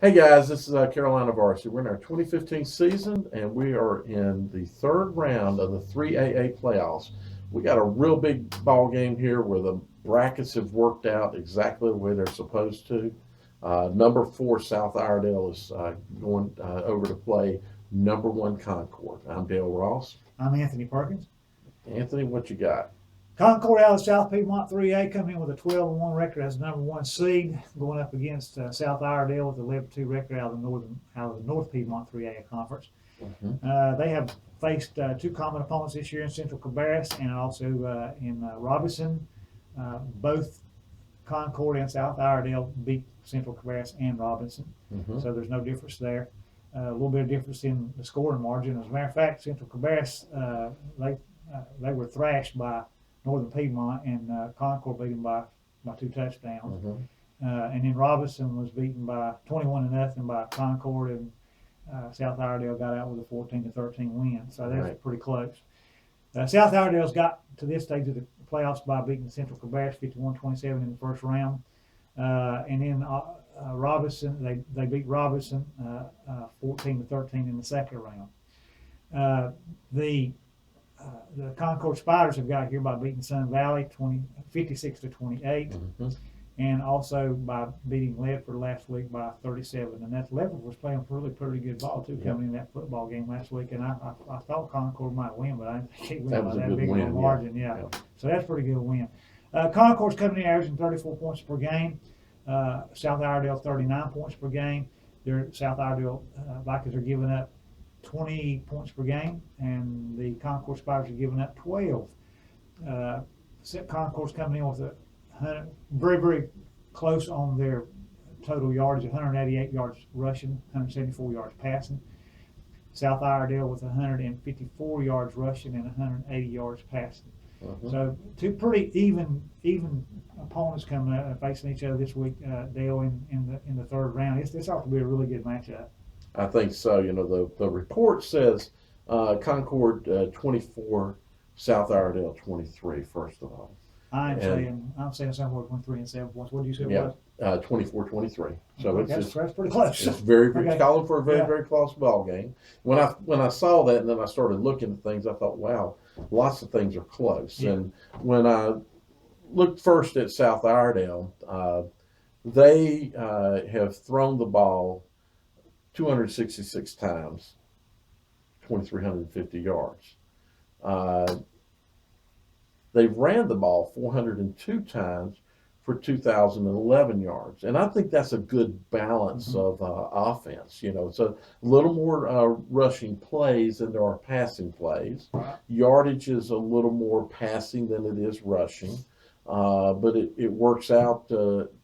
Hey guys, this is Carolina Varsity. We're in our 2015 season, and we are in the third round of the 3AA playoffs. We got a real big ball game here where the brackets have worked out exactly the way they're supposed to. Number 4 South Iredell is going over to play number 1 Concord. I'm Dale Ross. I'm Anthony Perkins. Anthony, what you got? Concord out of South Piedmont 3A coming in with a 12-1 record as the number 1 seed, going up against South Iredell with a 11-2 record out of the North Piedmont 3A conference. They have faced two common opponents this year in Central Cabarrus and also in Robinson. Both Concord and South Iredell beat Central Cabarrus and Robinson, so there's no difference there. A little bit of difference in the scoring margin. As a matter of fact, Central Cabarrus they were thrashed by Northern Piedmont, and Concord beat them by 2 touchdowns. And then Robinson was beaten by 21-0 by Concord, and South Iredell got out with a 14-13 win. So that's pretty close. South Iredale's got to this stage of the playoffs by beating Central Cabarrus 51-27 in the first round. And then Robinson, they beat Robinson 14-13 in the second round. The Concord Spiders have got here by beating Sun Valley 56-28, and also by beating Ledford last week by 37. And that Ledford was playing pretty good ball too, coming in that football game last week. And I thought Concord might win, but I didn't think it win by that big of a margin. Yeah. So that's a pretty good win. Concord's coming in averaging 34 points per game. South Iredell 39 points per game. South Iredell Vikings are giving up 20 points per game, and the Concord Spiders are giving up 12. Concord's coming in with very close on their total yardage, 188 yards rushing, 174 yards passing. South Iredell with 154 yards rushing and 180 yards passing. So two pretty even opponents coming up and facing each other this week, Dale, in the third round. This ought to be a really good matchup. I think so. You know, the report says Concord 24, South Iredell 23. First of all, I'm saying somewhere between 3 and 7 points. What did you say? Yeah, 24-23. So that's pretty close. It's very calling for a very close ball game. When I saw that and then I started looking at things, I thought, wow, lots of things are close. Yeah. And when I looked first at South Iredell, they have thrown the ball 266 times, 2,350 yards. They've ran the ball 402 times for 2,011 yards. And I think that's a good balance of offense. You know, it's a little more rushing plays than there are passing plays. Yardage is a little more passing than it is rushing. But it works out,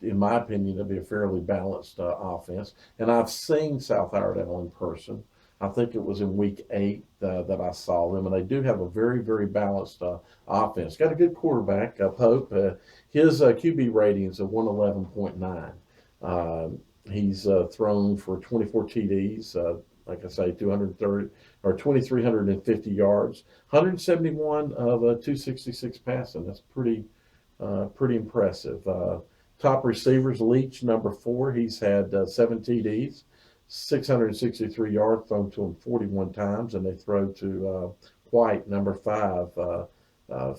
in my opinion, to be a fairly balanced offense. And I've seen South Iredell in person. I think it was in week 8 that I saw them, and they do have a very balanced offense. Got a good quarterback, Pope. His QB rating is a 111.9. He's thrown for 24 TDs, like I say, 230 or 2,350 yards, 171 of 266 passing. That's pretty impressive. Top receivers, Leach, number 4. He's had 7 TDs, 663 yards thrown to him 41 times, and they throw to White, number 5,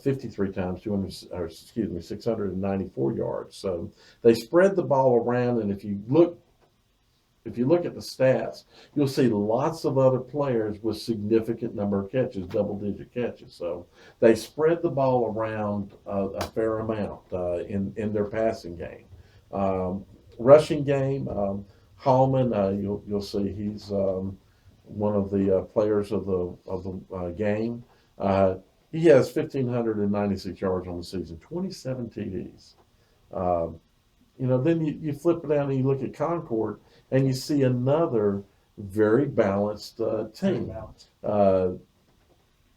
53 times, 694 yards. So they spread the ball around, and if you look at the stats, you'll see lots of other players with significant number of catches, double-digit catches. So they spread the ball around a fair amount in their passing game. Rushing game, Hallman, you'll see he's one of the players of the game. He has 1,596 yards on the season, 27 TDs. Then you flip it down and you look at Concord, and you see another very balanced team.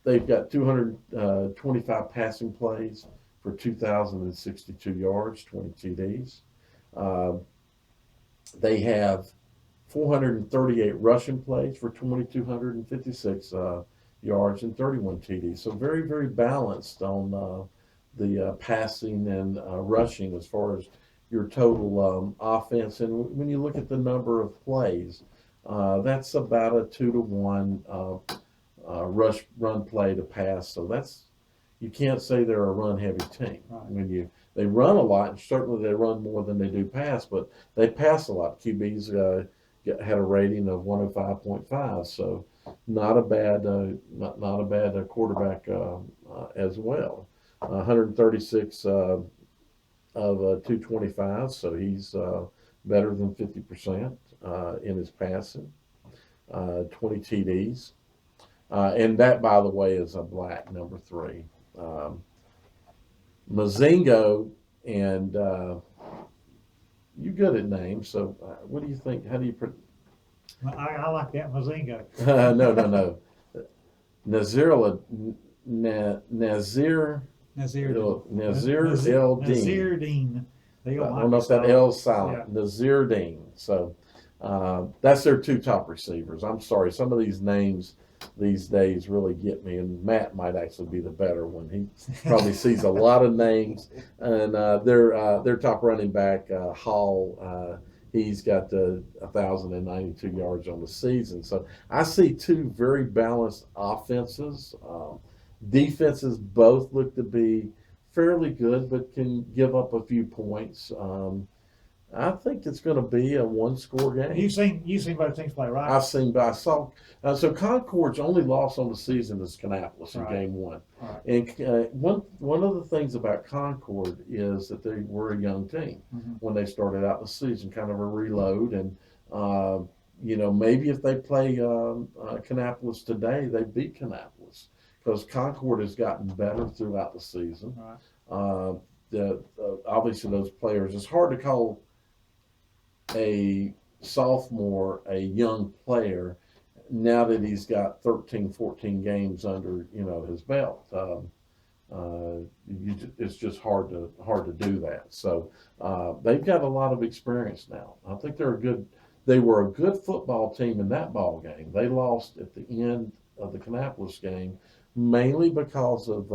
They've got 225 passing plays for 2,062 yards, 20 TDs. They have 438 rushing plays for 2,256 yards and 31 TDs. So very balanced on the passing and rushing as far as your total offense. And when you look at the number of plays, that's about a 2-to-1 rush run play to pass. So that's you can't say they're a run heavy team. Right. When they run a lot, and certainly they run more than they do pass, but they pass a lot. QBs had a rating of 105.5, so not a bad not a bad quarterback as well. 136 of 225, so he's better than 50% in his passing. 20 TDs. And that, by the way, is a black number 3. Mazingo, and you're good at names, so what do you think? How do you I like that Mazingo. no. Nazir Nazir Nazir El Dean. Nazir Dean. I don't know if that L's silent. Yeah. Nazir Dean. So that's their 2 top receivers. I'm sorry, some of these names these days really get me, and Matt might actually be the better one. He probably sees a lot of names. And their top running back, Hall, he's got 1,092 yards on the season. So I see 2 very balanced offenses. Defenses both look to be fairly good, but can give up a few points. I think it's going to be a 1-score game. You've seen both teams play, right? I saw. So Concord's only loss on the season is Kannapolis in game 1. Right. And one of the things about Concord is that they were a young team when they started out the season, kind of a reload. And maybe if they play Kannapolis today, they beat Kannapolis, because Concord has gotten better throughout the season. Right. Obviously those players, it's hard to call a sophomore a young player now that he's got 13, 14 games under his belt. It's just hard to do that. So they've got a lot of experience now. I think they were a good football team in that ball game. They lost at the end of the Kannapolis game mainly because of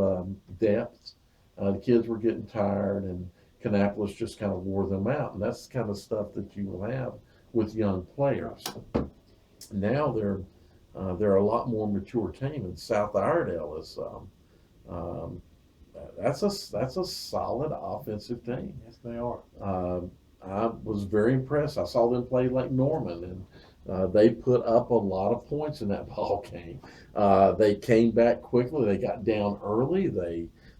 depth. The kids were getting tired, and Kannapolis just kind of wore them out, and that's the kind of stuff that you will have with young players. Now they're a lot more mature team, and South Iredell is that's a solid offensive team. Yes, they are. I was very impressed. I saw them play like Norman, and they put up a lot of points in that ball game. They came back quickly. They got down early.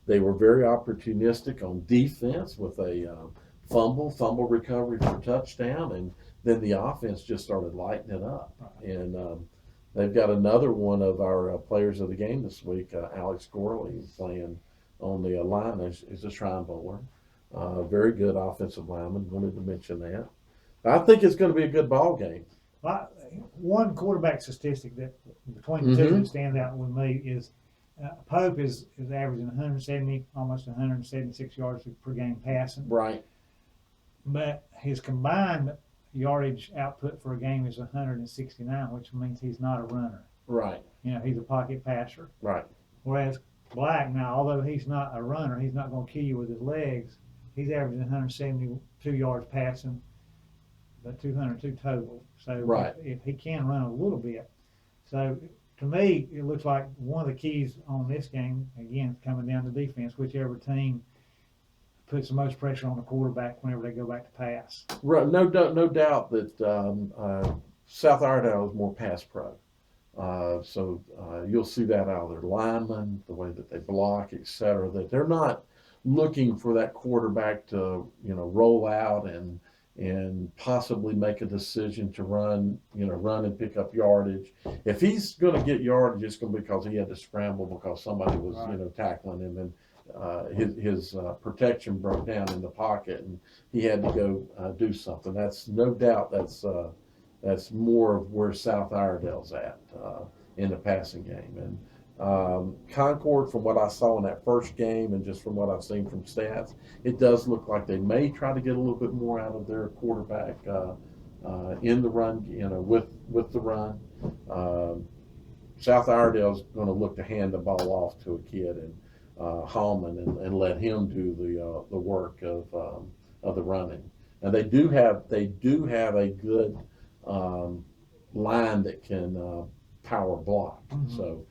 They were very opportunistic on defense with a fumble recovery for touchdown, and then the offense just started lighting it up. And they've got another one of our players of the game this week, Alex Gorley, playing on the line as a Shrine Bowler. Very good offensive lineman. Wanted to mention that. I think it's going to be a good ball game. One quarterback statistic that between the two that stand out with me is Pope is averaging 170, almost 176 yards per game passing. Right. But his combined yardage output for a game is 169, which means he's not a runner. Right. He's a pocket passer. Right. Whereas Black, now, although he's not a runner, he's not going to kill you with his legs. He's averaging 172 yards passing, but 202 total. So right. if he can run a little bit. So to me, it looks like one of the keys on this game, again, coming down to defense, whichever team puts the most pressure on the quarterback whenever they go back to pass. Right. No doubt that South Iredell is more pass pro. So you'll see that out of their linemen, the way that they block, et cetera, that they're not looking for that quarterback to, roll out and possibly make a decision to run and pick up yardage. If he's going to get yardage, it's going to be because he had to scramble because somebody was, tackling him, and his protection broke down in the pocket, and he had to go do something. That's no doubt that's more of where South Iredell's at in the passing game. And Concord, from what I saw in that first game and just from what I've seen from stats, it does look like they may try to get a little bit more out of their quarterback in the run, with the run. South Iredell's going to look to hand the ball off to a kid and Hallman and let him do the work of the running. And they do have a good line that can power block. So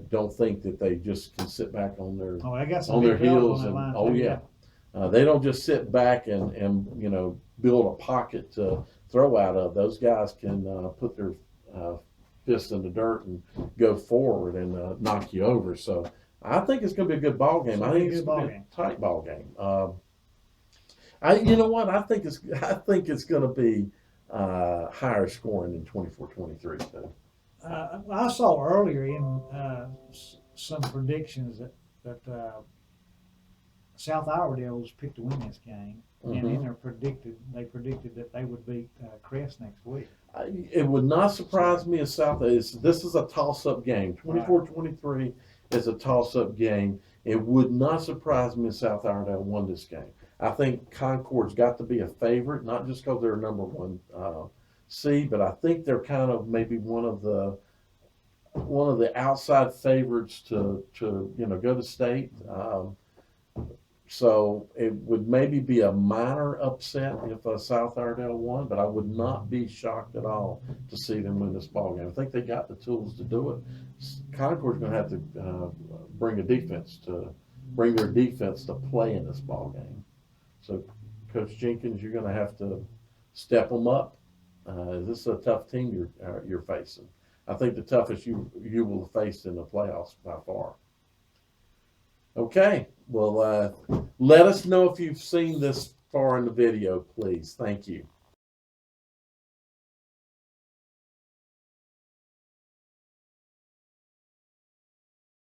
don't think that they just can sit back on their Oh, I got some big fellas heels on that line oh too, yeah. They don't just sit back and build a pocket to throw out of. Those guys can put their fists in the dirt and go forward and knock you over. So I think it's going to be a good ball game. I think it's going to be a tight ball game. You know what? I think it's going to be higher scoring than 24-23. So. I saw earlier in some predictions that South Iredell was picked to win this game, and in their they predicted that they would beat Crest next week. It would not surprise me if this is a toss-up game. 24-23 is a toss-up game. It would not surprise me if South Iredell won this game. I think Concord's got to be a favorite, not just because they're number one seed, but I think they're kind of maybe one of the outside favorites to go to state. So it would maybe be a minor upset if South Iredell won, but I would not be shocked at all to see them win this ball game. I think they got the tools to do it. Concord's going to have to bring their defense to play in this ball game. So, Coach Jenkins, you're going to have to step them up. This is a tough team you're facing. I think the toughest you will face in the playoffs by far. Okay, well, let us know if you've seen this far in the video, please. Thank you.